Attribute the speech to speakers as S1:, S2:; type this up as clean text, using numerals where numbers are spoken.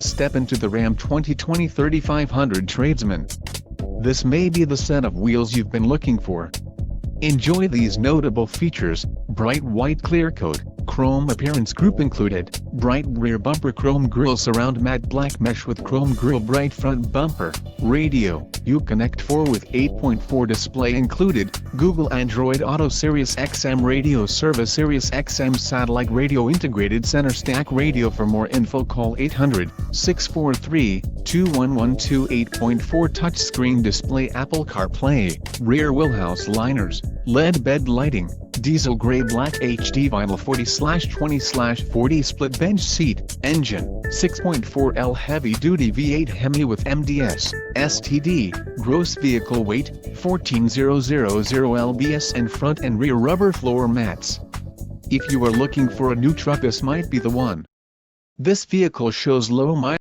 S1: Step into the Ram 2020 3500 Tradesman. This may be the set of wheels you've been looking for. Enjoy these notable features: bright white clear coat, chrome appearance group included, bright rear bumper, chrome grille surround, matte black mesh with chrome grille, bright front bumper, radio, Uconnect 4 with 8.4 display included, Google Android Auto, Sirius XM radio service, Sirius XM satellite radio, integrated center stack radio. For more info call 800-643-2112. 8.4 touchscreen display, Apple CarPlay, rear wheelhouse liners, LED bed lighting, diesel gray black HD vinyl, 40/20/40 split bench seat, engine, 6.4L heavy-duty V8 Hemi with MDS, STD, gross vehicle weight, 14,000 lbs, and front and rear rubber floor mats. If you are looking for a new truck, this might be the one. This vehicle shows low mileage